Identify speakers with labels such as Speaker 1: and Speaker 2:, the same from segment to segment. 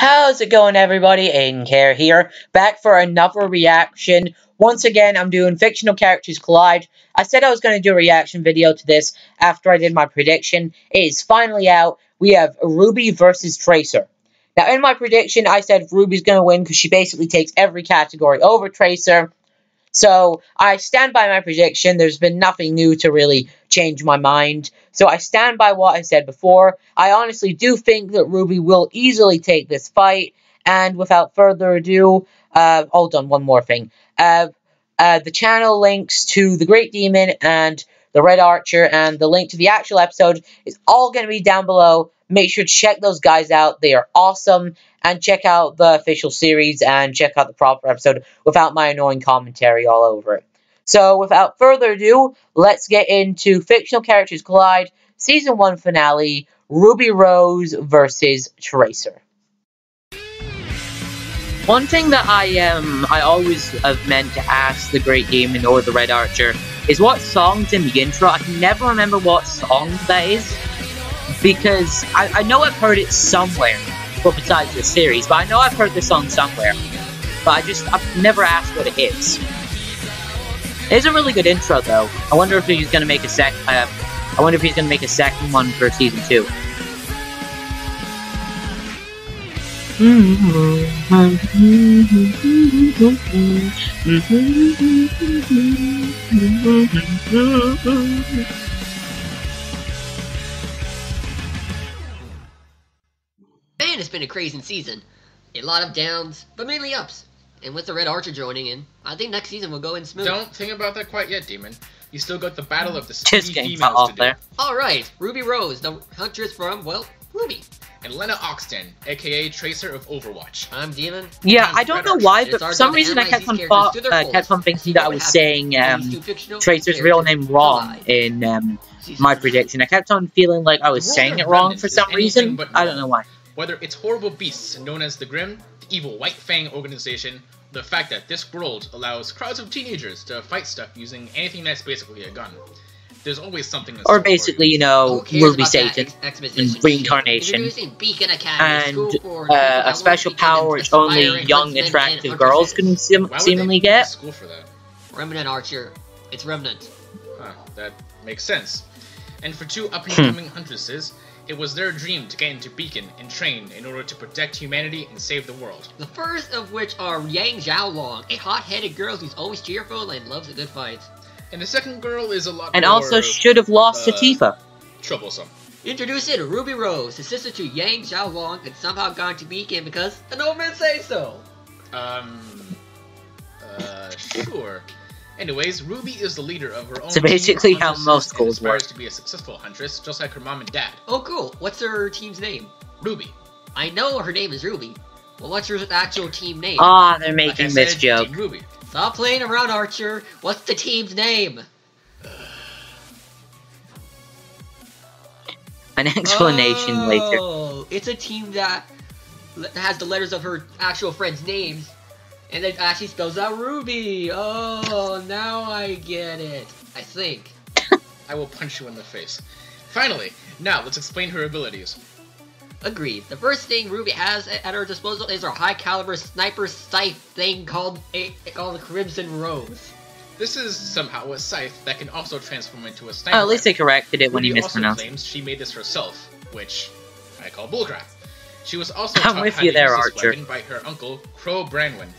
Speaker 1: How's it going, everybody? Aiden Care here, back for another reaction. Once again, I'm doing Fictional Characters Collide. I said I was going to do a reaction video to this after I did my prediction. It is finally out. We have Ruby versus Tracer. Now, in my prediction, I said Ruby's going to win because she basically takes every category over Tracer. So, I stand by my prediction. There's been nothing new to really change my mind. So, I stand by what I said before. I honestly do think that Ruby will easily take this fight. And without further ado, hold on, one more thing. The channel links to the Great Demon and the Red Archer and the link to the actual episode is all going to be down below. Make sure to check those guys out. They are awesome. And check out the official series and check out the proper episode without my annoying commentary all over it. So, without further ado, let's get into Fictional Characters Collide, Season 1 finale, Ruby Rose versus Tracer. One thing that I always have meant to ask the Great Demon or the Red Archer is what song's in the intro. I can never remember what song that is, because I know I've heard it somewhere, well, besides the series, but I know I've heard the song somewhere, but I've never asked what it is. It's a really good intro, though. I wonder if he's gonna make a second one for Season 2.
Speaker 2: Man, it's been a crazy season. A lot of downs, but mainly ups. And with the Red Archer joining in, I think next season will go in smooth.
Speaker 3: Don't think about that quite yet, Demon. You still got the battle of the
Speaker 1: Just
Speaker 3: speedy
Speaker 1: females
Speaker 3: females to do.
Speaker 2: Alright, Ruby Rose, the huntress from, well, Ruby.
Speaker 3: And Lena Oxton, aka Tracer of Overwatch.
Speaker 2: I'm Demon.
Speaker 1: Yeah, I don't know why, but for some reason I kept on thinking that I was saying Tracer's real name wrong in my prediction. I kept on feeling like I was saying it wrong for some reason. I don't know why.
Speaker 3: Whether it's horrible beasts known as the Grimm, the evil White Fang organization, the fact that this world allows crowds of teenagers to fight stuff using anything that's basically a gun. There's always something.
Speaker 1: Or basically, you know, Ruby Satan, reincarnation, and a special power which only young, attractive girls can seemingly get.
Speaker 3: School for that?
Speaker 2: Remnant Archer. It's Remnant.
Speaker 3: Huh, that makes sense. And for two up-and-coming huntresses, it was their dream to get into Beacon and train in order to protect humanity and save the world.
Speaker 2: The first of which are Yang Xiaolong, a hot-headed girl who's always cheerful and loves a good fight.
Speaker 3: And the second girl is a lot
Speaker 1: and
Speaker 3: more,
Speaker 1: also should have lost to Tifa.
Speaker 3: Troublesome.
Speaker 2: Introducing Ruby Rose, the sister to Yang Xiaolong, and somehow gone to Beacon because an old man say so.
Speaker 3: Sure. Anyways, Ruby is the leader of her own.
Speaker 1: So basically, how most schools work.
Speaker 3: Aspires to be a successful huntress, just like her mom and dad.
Speaker 2: Oh, cool. What's her team's name?
Speaker 3: Ruby.
Speaker 2: I know her name is Ruby. Well, what's her actual team name?
Speaker 1: Ah, they're making this joke.
Speaker 3: Team Ruby.
Speaker 2: Stop playing around, Archer. What's the team's name?
Speaker 1: An explanation later.
Speaker 2: Oh, it's a team that has the letters of her actual friends' names, and it actually spells out Ruby. Oh, now I get it. I think.
Speaker 3: I will punch you in the face. Finally, now let's explain her abilities.
Speaker 2: Agreed. The first thing Ruby has at her disposal is her high-caliber sniper scythe thing called the Crimson Rose.
Speaker 3: This is somehow a scythe that can also transform into a sniper.
Speaker 1: Oh, at least they corrected it when
Speaker 3: Ruby
Speaker 1: he mispronounced.
Speaker 3: Also claims she made this herself, which I call bullcrap. She was also
Speaker 1: I'm
Speaker 3: taught
Speaker 1: with
Speaker 3: how
Speaker 1: you
Speaker 3: to
Speaker 1: there,
Speaker 3: use this
Speaker 1: Archer.
Speaker 3: weapon by her uncle, Crow Branwyn.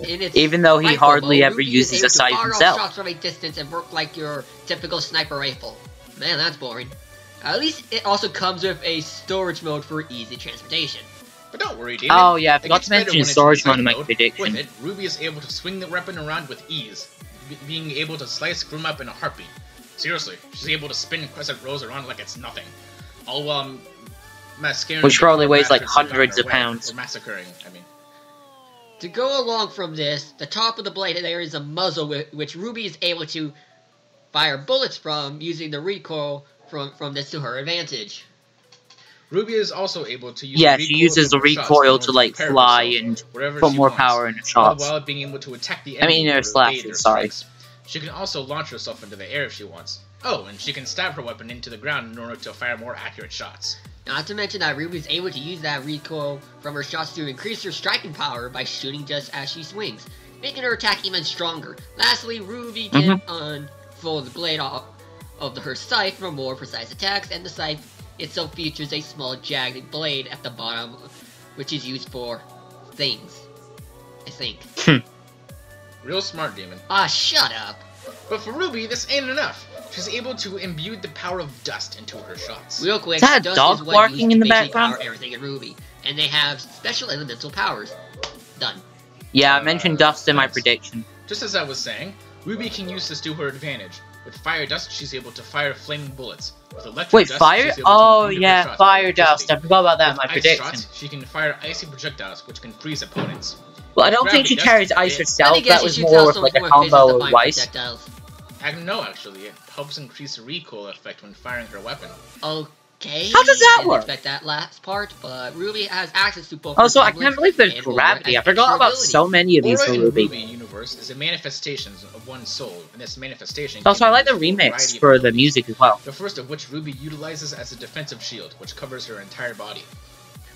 Speaker 1: Even though he hardly ever
Speaker 2: Ruby
Speaker 1: uses a scythe himself.
Speaker 2: Shots from a distance and work like your typical sniper rifle. Man, that's boring. At least it also comes with a storage mode for easy transportation.
Speaker 3: But don't worry, Demon.
Speaker 1: Oh yeah, I forgot to mention storage mode in my prediction.
Speaker 3: With it, Ruby is able to swing the weapon around with ease, being able to slice Grimm up in a heartbeat. Seriously, she's able to spin Crescent Rose around like it's nothing. All while masquerading.
Speaker 1: Which probably weighs like hundreds of pounds.
Speaker 3: Or massacring, I mean.
Speaker 2: To go along from this, the top of the blade there is a muzzle which Ruby is able to fire bullets from using the recoil from this to her advantage.
Speaker 3: Ruby is also able to use
Speaker 1: she uses the recoil to like fly and put more power in her shots.
Speaker 3: While being able to attack the enemy.
Speaker 1: I mean, her slashes, sorry.
Speaker 3: She can also launch herself into the air if she wants. Oh, and she can stab her weapon into the ground in order to fire more accurate shots.
Speaker 2: Not to mention that Ruby is able to use that recoil from her shots to increase her striking power by shooting just as she swings, making her attack even stronger. Lastly, Ruby can unfold the blade off of her scythe for more precise attacks, and the scythe itself features a small jagged blade at the bottom, which is used for things, I think.
Speaker 3: Real smart, Demon.
Speaker 2: Ah, shut up!
Speaker 3: But for Ruby, this ain't enough. She's able to imbue the power of dust into her shots.
Speaker 2: Real quick,
Speaker 1: Is that a
Speaker 2: dust
Speaker 1: dog
Speaker 2: is what
Speaker 1: barking
Speaker 2: used
Speaker 1: in
Speaker 2: to
Speaker 1: the
Speaker 2: basically
Speaker 1: background?
Speaker 2: power everything in Ruby, and they have special elemental powers. Done.
Speaker 1: Yeah, I mentioned dust in my prediction.
Speaker 3: Just as I was saying, Ruby can use this to her advantage. With fire dust, she's able to fire flaming bullets. With electric
Speaker 1: Wait,
Speaker 3: dust,
Speaker 1: fire?
Speaker 3: she's able
Speaker 1: Oh,
Speaker 3: to
Speaker 1: yeah,
Speaker 3: shots
Speaker 1: fire
Speaker 3: with
Speaker 1: dust. I
Speaker 3: electricity.
Speaker 1: forgot about that in
Speaker 3: With
Speaker 1: my
Speaker 3: ice
Speaker 1: prediction.
Speaker 3: shots, she can fire icy projectiles, which can freeze opponents.
Speaker 1: Well, I don't think she
Speaker 3: Gravity
Speaker 1: carries
Speaker 3: dust,
Speaker 1: ice
Speaker 3: it-
Speaker 1: herself.
Speaker 2: I guess
Speaker 1: That
Speaker 2: she
Speaker 1: was
Speaker 2: shoots
Speaker 1: more
Speaker 2: out
Speaker 1: of
Speaker 2: so
Speaker 1: like
Speaker 2: much
Speaker 1: a
Speaker 2: more phases
Speaker 1: combo
Speaker 2: to
Speaker 1: with
Speaker 2: fire
Speaker 1: ice.
Speaker 2: projectiles.
Speaker 3: No, actually, it helps increase the recoil effect when firing her weapon.
Speaker 2: Okay.
Speaker 1: How does that
Speaker 2: Didn't
Speaker 1: work?
Speaker 2: expect that last part, but Ruby has access to both.
Speaker 1: Also,
Speaker 2: her
Speaker 1: I can't
Speaker 2: semblance
Speaker 1: believe there's
Speaker 2: and aura
Speaker 1: gravity.
Speaker 2: as
Speaker 1: I forgot
Speaker 2: extra
Speaker 1: about
Speaker 2: abilities.
Speaker 1: so many of these
Speaker 3: Aura
Speaker 1: for
Speaker 3: in
Speaker 1: Ruby.
Speaker 3: Ruby universe is a manifestation of one's soul, and this manifestation.
Speaker 1: Also,
Speaker 3: can
Speaker 1: I like
Speaker 3: be
Speaker 1: the
Speaker 3: used for a
Speaker 1: remix
Speaker 3: variety of
Speaker 1: for the
Speaker 3: abilities.
Speaker 1: music as well.
Speaker 3: The first of which Ruby utilizes as a defensive shield, which covers her entire body.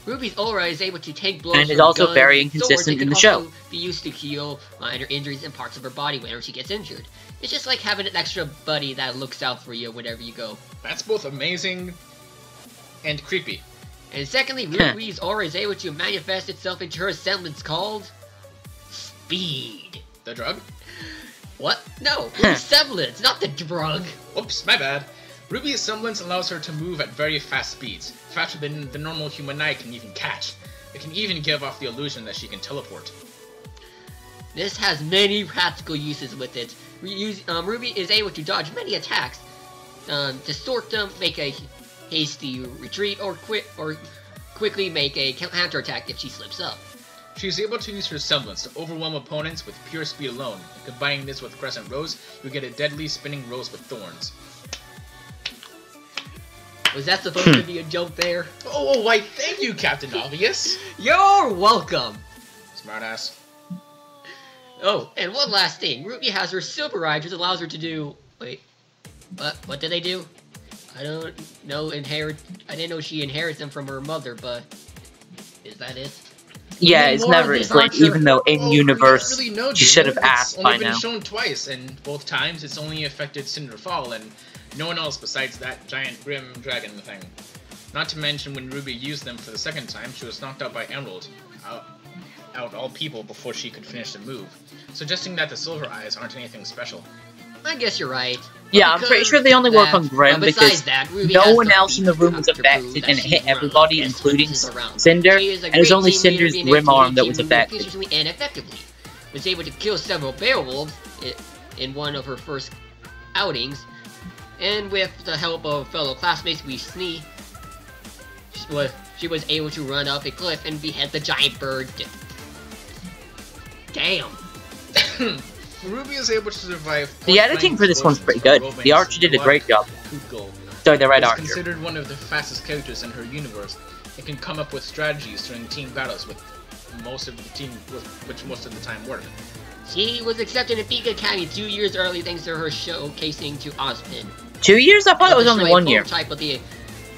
Speaker 2: Ruby's aura is able to take blows
Speaker 1: And is
Speaker 2: from
Speaker 1: also
Speaker 2: guns
Speaker 1: very
Speaker 2: and swords,
Speaker 1: inconsistent
Speaker 2: and
Speaker 1: in
Speaker 2: can
Speaker 1: the show.
Speaker 2: also be used to heal minor injuries in parts of her body whenever she gets injured. It's just like having an extra buddy that looks out for you whenever you go.
Speaker 3: That's both amazing and creepy.
Speaker 2: And secondly, Ruby's aura is able to manifest itself into her semblance called speed.
Speaker 3: The drug?
Speaker 2: What? No, Ruby's semblance, not the drug.
Speaker 3: Oops, my bad. Ruby's semblance allows her to move at very fast speeds, faster than the normal human eye can even catch. It can even give off the illusion that she can teleport.
Speaker 2: This has many practical uses with it. Ruby is able to dodge many attacks, distort them, make a hasty retreat, or quickly make a counterattack if she slips up.
Speaker 3: She is able to use her semblance to overwhelm opponents with pure speed alone, and combining this with Crescent Rose, you get a deadly spinning rose with thorns.
Speaker 2: Was that supposed to be a joke there?
Speaker 3: Oh, why thank you, Captain Obvious!
Speaker 2: You're welcome!
Speaker 3: Smartass.
Speaker 2: Oh, and one last thing. Ruby has her Super Ride, which allows her to do... Wait. What did they do? I don't know, I didn't know she inherits them from her mother, but... Is that it?
Speaker 1: Yeah, it's never. It's like, even though in universe,
Speaker 3: really know,
Speaker 1: you should have asked
Speaker 3: it's
Speaker 1: by
Speaker 3: only been
Speaker 1: now.
Speaker 3: shown twice, and both times it's only affected Cinderfall, and no one else besides that giant grim dragon thing. Not to mention when Ruby used them for the second time, she was knocked out by Emerald, out all people before she could finish the move, suggesting that the Silver Eyes aren't anything special.
Speaker 2: I guess you're right.
Speaker 1: Yeah, I'm pretty sure they only work on Grim because
Speaker 2: Ruby
Speaker 1: no
Speaker 2: has
Speaker 1: one
Speaker 2: the
Speaker 1: else in the room was
Speaker 2: feat to prove
Speaker 1: affected
Speaker 2: that
Speaker 1: and it
Speaker 2: she's
Speaker 1: hit
Speaker 2: one of the
Speaker 1: everybody,
Speaker 2: best
Speaker 1: including
Speaker 2: witches around.
Speaker 1: Cinder,
Speaker 2: She is a
Speaker 1: and it was
Speaker 2: great
Speaker 1: only
Speaker 2: team leader,
Speaker 1: Cinder's
Speaker 2: being
Speaker 1: Grim
Speaker 2: able to
Speaker 1: arm that
Speaker 2: team
Speaker 1: was
Speaker 2: move
Speaker 1: affected.
Speaker 2: efficiently and effectively. Was able to kill several Beowulfs in one of her first outings, and with the help of fellow classmates Weasley, she was able to run up a cliff and behead the giant bird. Damn.
Speaker 3: Ruby is able to survive.
Speaker 1: The editing for this one's pretty good. The archer did a great job. Sorry, the Red
Speaker 3: Is
Speaker 1: Archer.
Speaker 3: considered one of the fastest characters in her universe. It can come up with strategies during team battles with most of the time work.
Speaker 2: She was accepted in Peak Academy 2 years early thanks to her showcasing to Ozpin.
Speaker 1: 2 years? I thought it was only 1 year.
Speaker 2: Type of the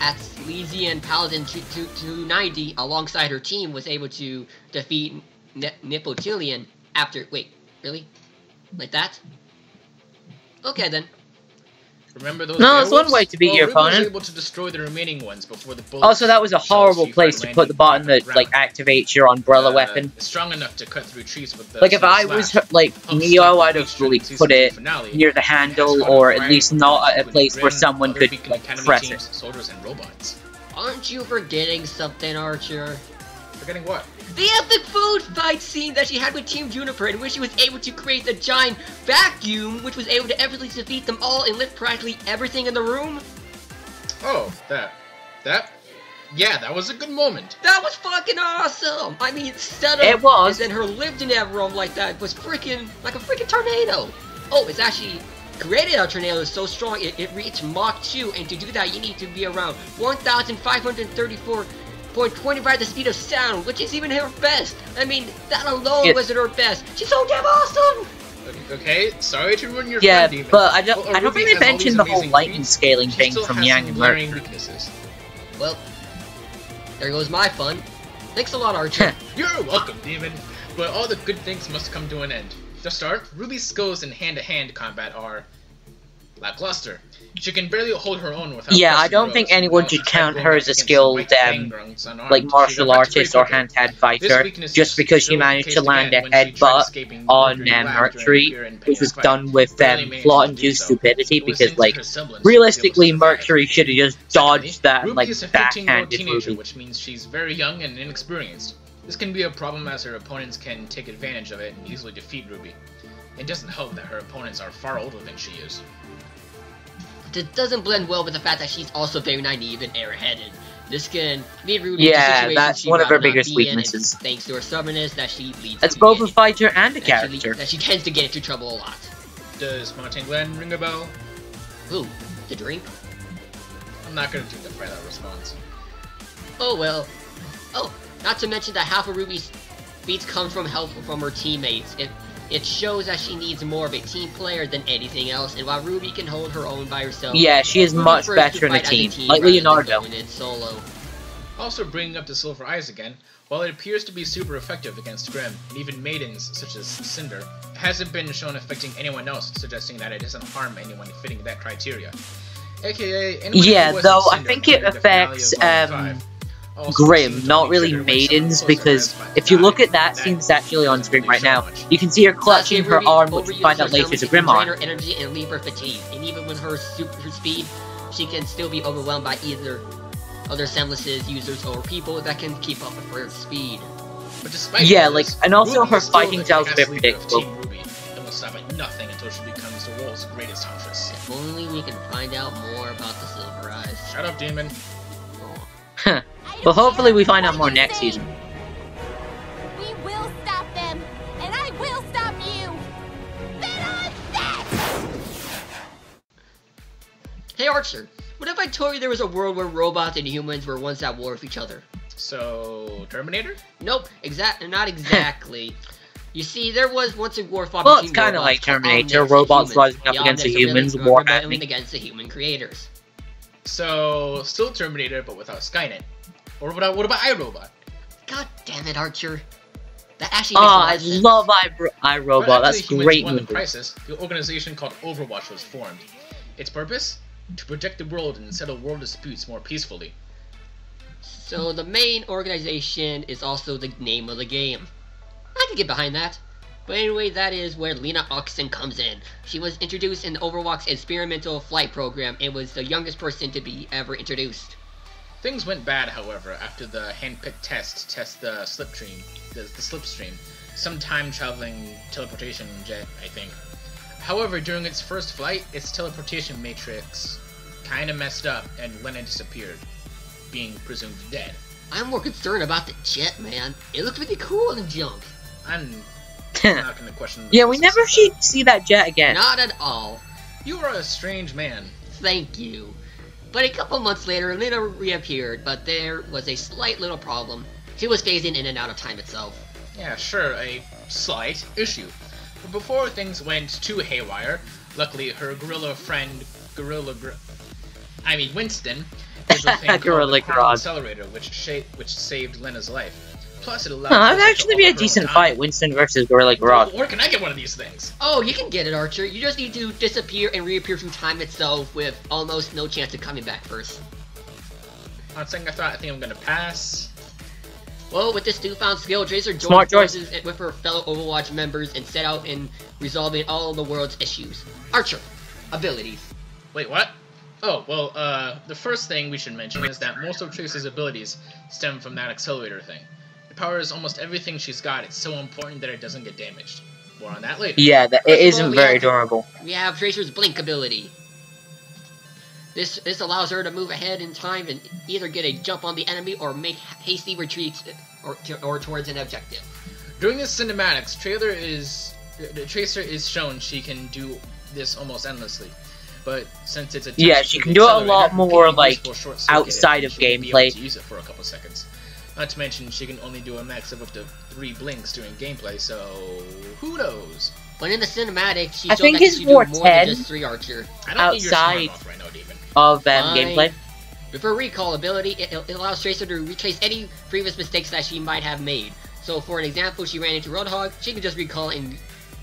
Speaker 2: Athlesian Paladin 290 alongside her team was able to defeat Nipotilian after... Wait, really? Like that? Okay then.
Speaker 3: Remember those?
Speaker 1: No, it's one
Speaker 3: Beowulfs?
Speaker 1: way to beat your
Speaker 3: Ruby was
Speaker 1: opponent.
Speaker 3: able to destroy the remaining ones before the bullets.
Speaker 1: Also, that was a horrible place to put the button that, like, activates your umbrella weapon.
Speaker 3: It's strong enough to cut through trees with the
Speaker 1: Like, if I was, like, Neo, I'd have really put it near the handle, or at least not at a place where someone could, like, press it.
Speaker 3: Soldiers and robots.
Speaker 2: Aren't you forgetting something, Archer?
Speaker 3: Forgetting what?
Speaker 2: The epic food fight scene that she had with Team Juniper, in which she was able to create the giant vacuum, which was able to effortlessly defeat them all and lift practically everything in the room.
Speaker 3: Oh, that. Yeah, that was a good moment.
Speaker 2: That was fucking awesome! I mean, instead of...
Speaker 1: It was.
Speaker 2: And then her lived in that room like that was freaking... like a freaking tornado. Oh, it's actually... created a tornado so strong it reached Mach 2, and to do that you need to be around 1,534.25 the speed of sound, which is even her best. I mean, that alone wasn't her best. She's so damn awesome!
Speaker 3: Okay, sorry to ruin your
Speaker 1: Yeah,
Speaker 3: fun, Demon.
Speaker 1: but I don't
Speaker 3: Ruby
Speaker 1: think they
Speaker 3: has all these
Speaker 1: mentioned the whole
Speaker 3: amazing
Speaker 1: lightning
Speaker 3: feats,
Speaker 1: scaling
Speaker 3: she
Speaker 1: thing
Speaker 3: still
Speaker 1: from
Speaker 3: has
Speaker 1: Yang
Speaker 3: some
Speaker 1: and
Speaker 3: glaring
Speaker 1: Mercury.
Speaker 3: weaknesses.
Speaker 2: Well, There goes my fun. Thanks a lot, Archer.
Speaker 3: You're welcome, Demon. But all the good things must come to an end. To start, Ruby's skills in hand-to-hand combat are lackluster. She can barely hold her own without.
Speaker 1: Yeah, I don't think anyone should count her as a skilled, like martial artist or hand-to-hand fighter, just because she managed to land a headbutt on Mercury, which was done with plot-induced stupidity, because, like, realistically, Mercury should have just dodged that, and, like, backhanded Ruby.
Speaker 3: Which means she's very young and inexperienced. This can be a problem as her opponents can take advantage of it and easily defeat Ruby. It doesn't help that her opponents are far older than she is.
Speaker 2: It doesn't blend well with the fact that she's also very naive and airheaded. This can lead Ruby
Speaker 1: to
Speaker 2: situations
Speaker 1: that's one of her biggest weaknesses.
Speaker 2: Thanks to her stubbornness that she leads.
Speaker 1: That's both a fighter and a character.
Speaker 2: That she tends to get into trouble a lot.
Speaker 3: Does Mountain Glen ring a bell?
Speaker 2: Who? The drink?
Speaker 3: I'm not gonna justify that response.
Speaker 2: Oh well. Oh, not to mention that half of Ruby's feats come from help from her teammates. It shows that she needs more of a team player than anything else, and while Ruby can hold her own by herself,
Speaker 1: yeah, she is much better in a team, like Leonardo.
Speaker 2: Solo.
Speaker 3: Also bringing up the Silver Eyes again, while it appears to be super effective against Grimm, and even maidens such as Cinder, it hasn't been shown affecting anyone else, suggesting that it doesn't harm anyone fitting that criteria. AKA,
Speaker 1: yeah, though I think it affects Grimm, not really maidens, because if you look at that scene that's actually on screen right now, you can see her clutching her arm, which you find out later is a Grimm arm.
Speaker 2: Her energy and leave her fatigued, and even with her super speed, she can still be overwhelmed by either other Sembles's users or people that can keep up with her speed.
Speaker 3: But despite
Speaker 1: and also her fighting style is a bit predictable.
Speaker 3: Ruby, and will stop at nothing until she becomes the world's greatest huntress.
Speaker 2: If only we can find out more about the Silver Eyes.
Speaker 3: Shut up, Demon.
Speaker 1: Huh. Well, hopefully we find out more next season.
Speaker 4: We will stop them, and I will stop you. Then I'm dead.
Speaker 2: Hey Archer, what if I told you there was a world where robots and humans were once at war with each other?
Speaker 3: So, Terminator?
Speaker 2: Nope, not exactly. You see, there was once a war fought
Speaker 1: between it's kind of like Terminator, robots rising up against the humans, war happening
Speaker 2: against the human creators.
Speaker 3: So, still Terminator, but without Skynet. Or what about iRobot?
Speaker 2: God damn it, Archer. That actually makes
Speaker 1: I love iRobot. That's a great movie.
Speaker 3: Crisis, the organization called Overwatch was formed. Its purpose? To protect the world and settle world disputes more peacefully.
Speaker 2: So the main organization is also the name of the game. I can get behind that. But anyway, that is where Lena Oxen comes in. She was introduced in Overwatch's experimental flight program and was the youngest person to be ever introduced.
Speaker 3: Things went bad, however, after the hand-picked test the slipstream, some time-traveling teleportation jet, I think. However, during its first flight, its teleportation matrix kinda messed up and Lena disappeared, being presumed dead.
Speaker 2: I'm more concerned about the jet, man. It looked really cool in jump.
Speaker 3: I'm not gonna question
Speaker 1: yeah, we never see that jet again.
Speaker 2: Not at all.
Speaker 3: You are a strange man.
Speaker 2: Thank you. But a couple months later, Lena reappeared, but there was a slight little problem. She was phasing in and out of time itself.
Speaker 3: Yeah, sure, a slight issue. But before things went too haywire, luckily her gorilla friend, Winston, is a thing called the Quantum Accelerator, which saved Lena's life. Plus, it allowed
Speaker 1: that'd actually be a decent fight, Winston versus Gorilla Grodd.
Speaker 3: Where can I get one of these things?
Speaker 2: Oh, you can get it, Archer. You just need to disappear and reappear from time itself with almost no chance of coming back first.
Speaker 3: I think I'm gonna pass.
Speaker 2: Well, with this newfound skill, Tracer joined forces with her fellow Overwatch members and set out in resolving all the world's issues. Archer, abilities.
Speaker 3: Wait, what? Oh, well, the first thing we should mention is that most of Tracer's abilities stem from that accelerator thing. It powers almost everything she's got. It's so important that it doesn't get damaged. More on that later.
Speaker 1: Yeah, it isn't very durable.
Speaker 2: We have Tracer's Blink ability. This allows her to move ahead in time and either get a jump on the enemy or make hasty retreats or towards an objective.
Speaker 3: During this cinematics, Tracer is shown she can do this almost endlessly. But since it's a
Speaker 1: she can do it a lot more like outside of gameplay.
Speaker 3: To use it for a couple seconds. Not to mention, she can only do a max of up to 3 blinks during gameplay, so who knows?
Speaker 2: But in the cinematic, she
Speaker 1: I
Speaker 2: showed that she can do more than just 3 Archer.
Speaker 3: I don't need your smart off right now, Demon.
Speaker 1: Of gameplay.
Speaker 2: With her recall ability, it allows Tracer to retrace any previous mistakes that she might have made. So for an example, she ran into Roadhog, she can just recall and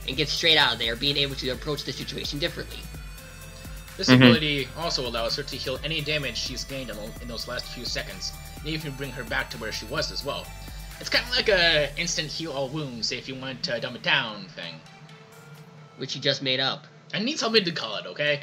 Speaker 2: get straight out of there, being able to approach the situation differently.
Speaker 3: This ability also allows her to heal any damage she's gained in those last few seconds, and even bring her back to where she was as well. It's kind of like a instant heal all wounds, say if you want to dumb it down thing.
Speaker 2: Which she just made up.
Speaker 3: I need something to call it, okay?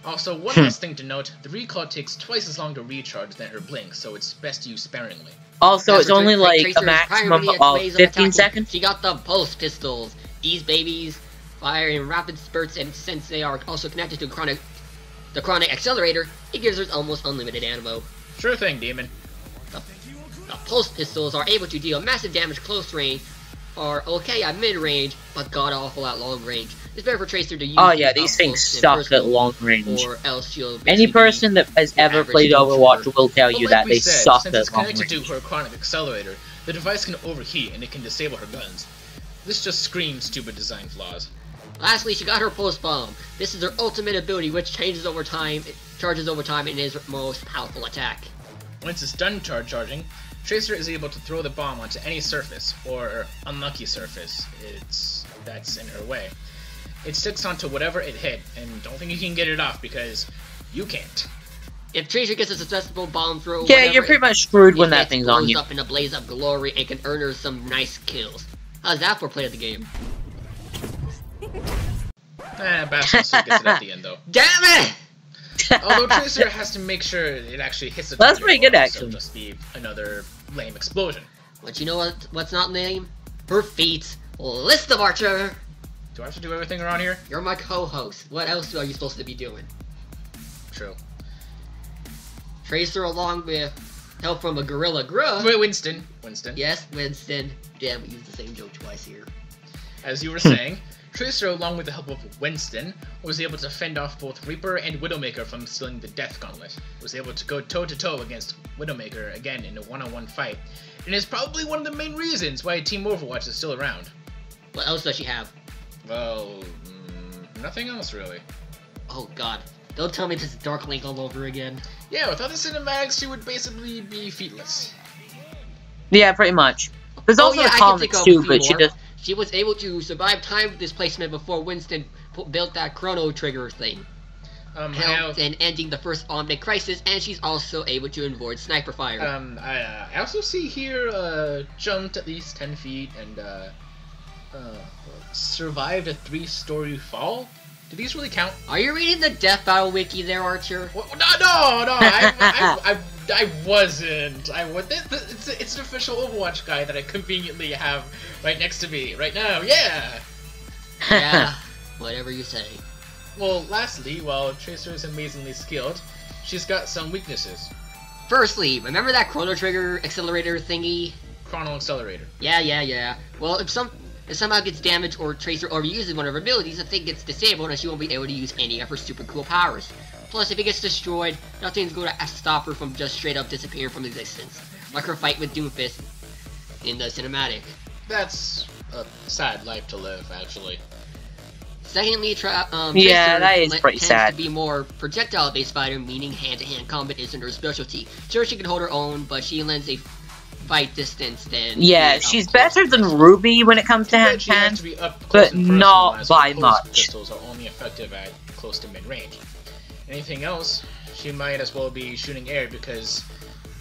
Speaker 3: Also, one last thing to note, the recall takes twice as long to recharge than her blink, so it's best used sparingly.
Speaker 1: Also, it's only like a maximum of 15 seconds.
Speaker 2: She got the pulse pistols. These babies fire in rapid spurts, and since they are also connected to the chronic accelerator, it gives her almost unlimited ammo.
Speaker 3: Sure thing, Demon.
Speaker 2: The pulse pistols are able to deal massive damage close range, are okay at mid range, but god awful at long range. It's better for Tracer to use.
Speaker 1: Oh yeah, these things suck at long range.
Speaker 2: Or else she'll
Speaker 1: Any person that has ever played Overwatch will tell you that they suck at long range.
Speaker 3: Since it's connected to her chronic accelerator, the device can overheat and it can disable her guns. This just screams stupid design flaws.
Speaker 2: Lastly, she got her pulse bomb. This is her ultimate ability, which charges over time, and is her most powerful attack.
Speaker 3: Once it's done charging, Tracer is able to throw the bomb onto any surface, or unlucky surface that's in her way. It sticks onto whatever it hit, and don't think you can get it off because you can't.
Speaker 2: If Tracer gets a successful bomb throw,
Speaker 1: yeah, you're pretty much screwed when that thing's on you.
Speaker 2: Up in a blaze of glory, it can earn her some nice kills. How's that for play of the game?
Speaker 3: Bastion still gets it at the end though.
Speaker 2: Damn it!
Speaker 3: Although Tracer has to make sure it actually hits the
Speaker 1: That's pretty good, actually.
Speaker 3: So just be another lame explosion.
Speaker 2: But you know what's not lame? Her feet. List of Archer!
Speaker 3: Do I have to do everything around here?
Speaker 2: You're my co-host. What else are you supposed to be doing?
Speaker 3: True.
Speaker 2: Tracer along with help from a Gorilla Grub.
Speaker 3: Wait, Winston.
Speaker 2: Yes, Winston. Damn, we used the same joke twice here.
Speaker 3: As you were saying, Tracer, along with the help of Winston, was able to fend off both Reaper and Widowmaker from stealing the Death Gauntlet, was able to go toe-to-toe against Widowmaker again in a one-on-one fight, and is probably one of the main reasons why Team Overwatch is still around.
Speaker 2: What else does she have?
Speaker 3: Well, nothing else really.
Speaker 2: Oh god, don't tell me this is Dark Link all over again.
Speaker 3: Yeah, without the cinematics, she would basically be featless.
Speaker 1: Yeah, pretty much. There's also the comics too, but
Speaker 2: she was able to survive time displacement before Winston built that chrono trigger thing. Helped in ending the first Omnic crisis, and she's also able to avoid sniper fire.
Speaker 3: I also see here, jumped at least 10 feet and, survived a 3-story fall? Do these really count?
Speaker 2: Are you reading the Death Battle Wiki there, Archer?
Speaker 3: No, I wasn't. It's an official Overwatch guide that I conveniently have right next to me right now. Yeah.
Speaker 2: Yeah. Whatever you say.
Speaker 3: Well, lastly, while Tracer is amazingly skilled, she's got some weaknesses.
Speaker 2: Firstly, remember that chrono trigger accelerator thingy?
Speaker 3: Chrono accelerator.
Speaker 2: Yeah. Well, if somehow gets damaged or Tracer overuses one of her abilities, the thing gets disabled and she won't be able to use any of her super cool powers. Plus, if it gets destroyed, nothing's going to stop her from just straight up disappearing from existence. Like her fight with Doomfist in the cinematic.
Speaker 3: That's a sad life to live, actually.
Speaker 2: Secondly,
Speaker 1: yeah, that is pretty sad.
Speaker 2: To be more projectile-based fighter, meaning hand-to-hand combat isn't her specialty. Sure, she can hold her own, but she lends a fight distance than...
Speaker 1: Yeah, she's better than Ruby when it comes to hand-to-hand, but not by much.
Speaker 3: Pistols are only effective at close to mid-range. Anything else, she might as well be shooting air because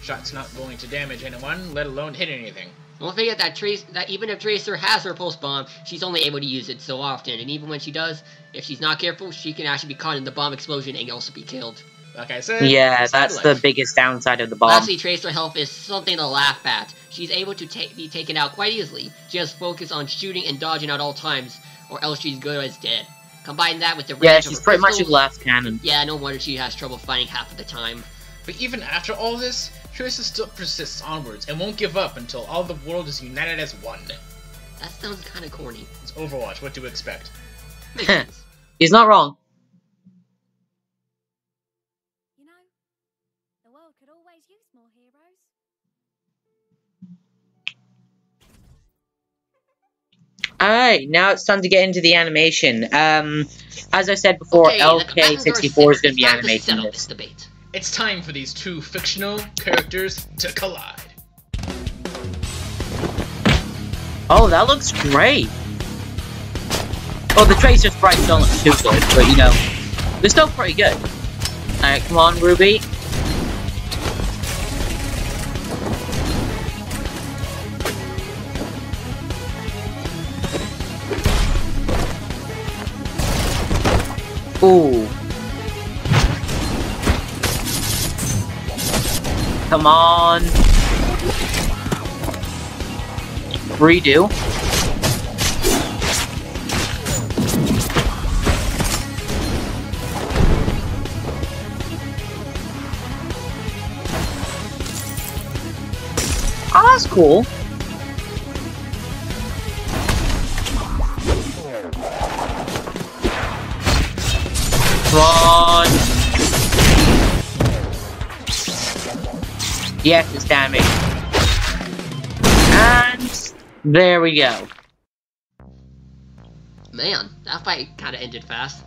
Speaker 3: shot's not going to damage anyone, let alone hit anything.
Speaker 2: Don't forget that even if Tracer has her pulse bomb, she's only able to use it so often, and even when she does, if she's not careful, she can actually be caught in the bomb explosion and also be killed.
Speaker 3: Like I said,
Speaker 1: yeah, that's the biggest downside of the bomb.
Speaker 2: Lastly, Tracer health is something to laugh at. She's able to be taken out quite easily. She has focus on shooting and dodging at all times, or else she's good as dead. Combine that with the range of
Speaker 1: she's
Speaker 2: her
Speaker 1: pretty
Speaker 2: pistols,
Speaker 1: much a glass cannon.
Speaker 2: Yeah, no wonder she has trouble fighting half of the time.
Speaker 3: But even after all this, Tracer still persists onwards and won't give up until all the world is united as one.
Speaker 2: That sounds kind of corny.
Speaker 3: It's Overwatch, what do you expect?
Speaker 2: Makes sense.
Speaker 1: He's not wrong.
Speaker 4: You know, the world could always use more heroes.
Speaker 1: Alright, now it's time to get into the animation. As I said before,
Speaker 2: Okay,
Speaker 1: LK64 is going to be animating this.
Speaker 2: Debate.
Speaker 3: It's time for these two fictional characters to collide.
Speaker 1: Oh, that looks great. Well, the Tracer sprites don't look too good, but you know, they're still pretty good. Alright, come on, Ruby. Ooh. Come on. Redo. Oh, that's cool. Come on. Yes, it's damage. And there we go.
Speaker 2: Man, that fight kinda ended fast.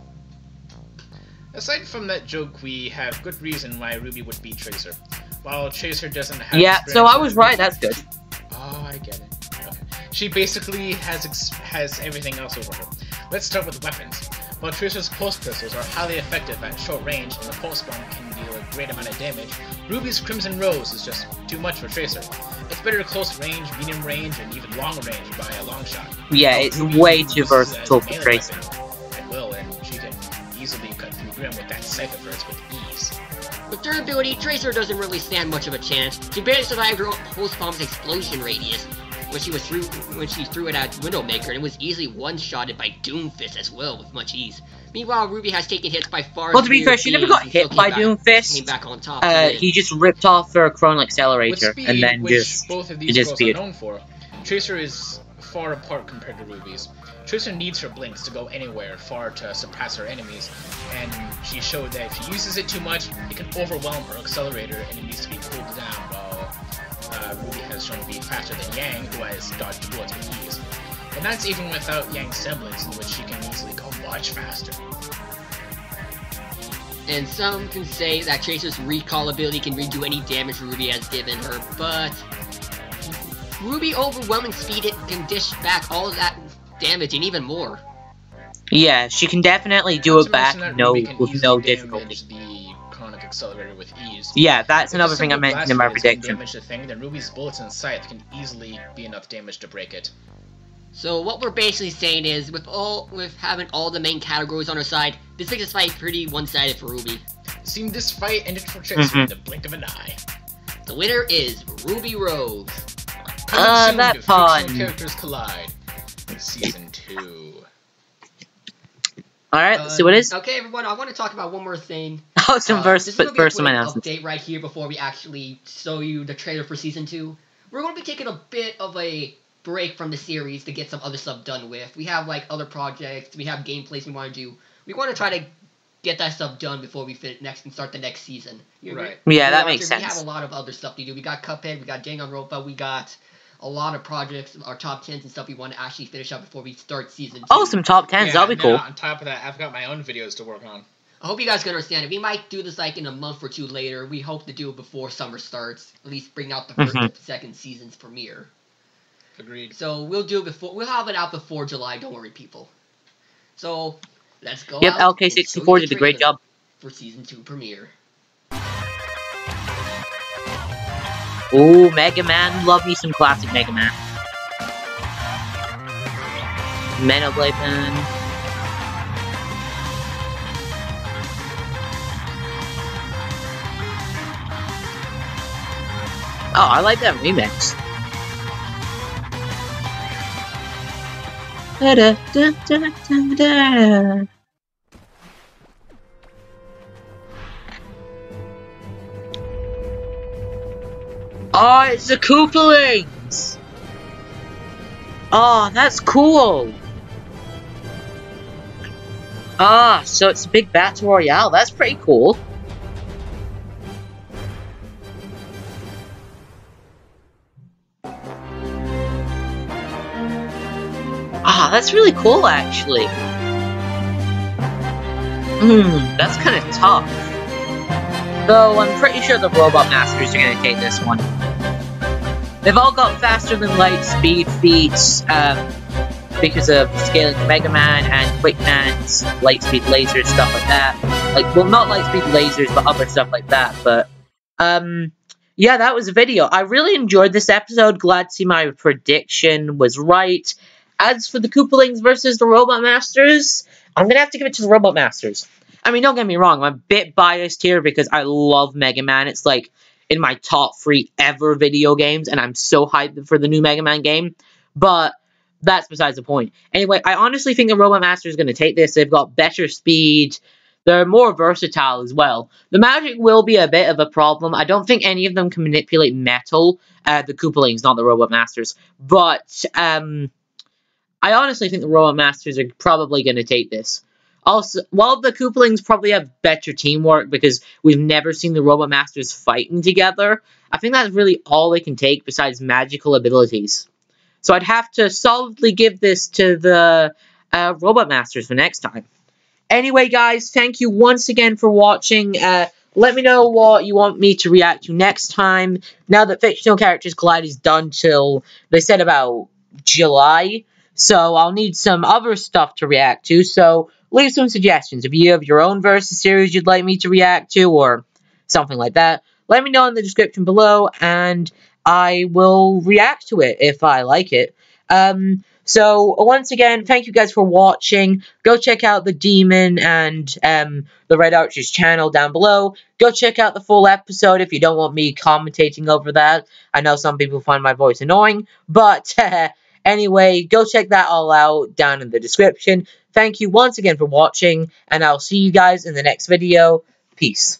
Speaker 3: Aside from that joke, we have good reason why Ruby would beat Tracer. While Tracer doesn't have
Speaker 1: Yeah, so I was right, that's good.
Speaker 3: Oh, I get it. Okay. She basically has everything else over her. Let's start with weapons. While Tracer's pulse pistols are highly effective at short range and the pulse bomb can deal a great amount of damage, Ruby's Crimson Rose is just too much for Tracer. It's better close range, medium range, and even long range by a long shot.
Speaker 1: Yeah, it's way too versatile for Tracer.
Speaker 3: It will, and she can easily cut through Grim with that scythe of hers with ease.
Speaker 2: With durability, Tracer doesn't really stand much of a chance. She barely survived her own pulse bomb's explosion radius when she threw it at Widowmaker, and it was easily one-shotted by Doomfist as well with much ease. Meanwhile, Ruby has taken hits by far.
Speaker 1: Well, to be fair, she never got hit by Doomfist.
Speaker 2: Came back on top.
Speaker 1: He just ripped off her Chronal Accelerator
Speaker 3: Speed,
Speaker 1: and then
Speaker 3: which both of these girls are
Speaker 1: disappeared.
Speaker 3: known for, Tracer is far apart compared to Ruby's. Tracer needs her blinks to go anywhere far to surpass her enemies, and she showed that if she uses it too much, it can overwhelm her accelerator and it needs to be cooled down, while Ruby has shown to be faster than Yang, who has dodged bullets with ease. And that's even without Yang's semblance, in which she can easily go much faster.
Speaker 2: And some can say that Tracer's recall ability can redo any damage Ruby has given her, but Ruby overwhelming speed it can dish back all of that damage and even more.
Speaker 1: Yeah, she can definitely do it back with no difficulty.
Speaker 3: The Chronic Accelerator with ease.
Speaker 1: Yeah, that's another thing I mentioned in my prediction.
Speaker 3: Damage the thing, then Ruby's bullets and scythe can easily be enough damage to break it.
Speaker 2: So what we're basically saying is, with having all the main categories on her side, this makes this fight pretty one-sided for Ruby.
Speaker 3: Seemed this fight ended for Tracer in the blink of an eye.
Speaker 2: The winner is Ruby Rose.
Speaker 1: That pun.
Speaker 3: Characters Collide. Season 2.
Speaker 1: Alright, let's see what it is.
Speaker 2: Okay, everyone, I want to talk about one more thing.
Speaker 1: Oh, some first some announcements.
Speaker 2: Update right here before we actually show you the trailer for Season 2. We're going to be taking a bit of a break from the series to get some other stuff done with. We have, like, other projects, we have gameplays we want to do. We want to try to get that stuff done before we start the next season.
Speaker 3: Right.
Speaker 1: Yeah, that makes sense.
Speaker 2: We have a lot of other stuff to do. We got Cuphead, we got Danganronpa, we got a lot of projects, our top 10s and stuff we want to actually finish up before we start Season 2.
Speaker 1: Oh, some top 10s, that'll be cool.
Speaker 3: On top of that, I've got my own videos to work on.
Speaker 2: I hope you guys can understand it. We might do this like in a month or two later. We hope to do it before summer starts. At least bring out the first and second season's premiere.
Speaker 3: Agreed.
Speaker 2: So we'll do it before. We'll have it out before July. Don't worry, people. So let's go.
Speaker 1: Yep, LK64 did a great job
Speaker 2: for Season 2 premiere.
Speaker 1: Ooh, Mega Man. Love me some classic Mega Man. Xenoblade Man. Oh, I like that remix. Da -da -da -da -da -da. Oh, it's the Koopalings! Oh, that's cool! Ah, so it's a big battle royale. That's pretty cool. Ah, that's really cool, actually. That's kind of tough. Though I'm pretty sure the Robot Masters are going to take this one. They've all got faster than light speed feats, because of scaling Mega Man and Quick Man's light speed lasers, stuff like that. Like, well, not light speed lasers, but other stuff like that. But, yeah, that was a video. I really enjoyed this episode. Glad to see my prediction was right. As for the Koopalings versus the Robot Masters, I'm going to have to give it to the Robot Masters. I mean, don't get me wrong, I'm a bit biased here because I love Mega Man. It's like in my top 3 ever video games, and I'm so hyped for the new Mega Man game. But that's besides the point. Anyway, I honestly think the Robot Master is going to take this. They've got better speed. They're more versatile as well. The magic will be a bit of a problem. I don't think any of them can manipulate metal. The Koopalings, not the Robot Masters. But, I honestly think the Robot Masters are probably going to take this. Also, while the Koopalings probably have better teamwork because we've never seen the Robot Masters fighting together, I think that's really all they can take besides magical abilities. So I'd have to solidly give this to the Robot Masters for next time. Anyway, guys, thank you once again for watching. Let me know what you want me to react to next time. Now that Fictional Characters Collide is done till, they said about July. So I'll need some other stuff to react to. So leave some suggestions. If you have your own Versus series you'd like me to react to or something like that, let me know in the description below, and I will react to it if I like it. So, once again, thank you guys for watching. Go check out the Demon and the Red Archer's channel down below. Go check out the full episode if you don't want me commentating over that. I know some people find my voice annoying, but anyway, go check that all out down in the description. Thank you once again for watching, and I'll see you guys in the next video. Peace.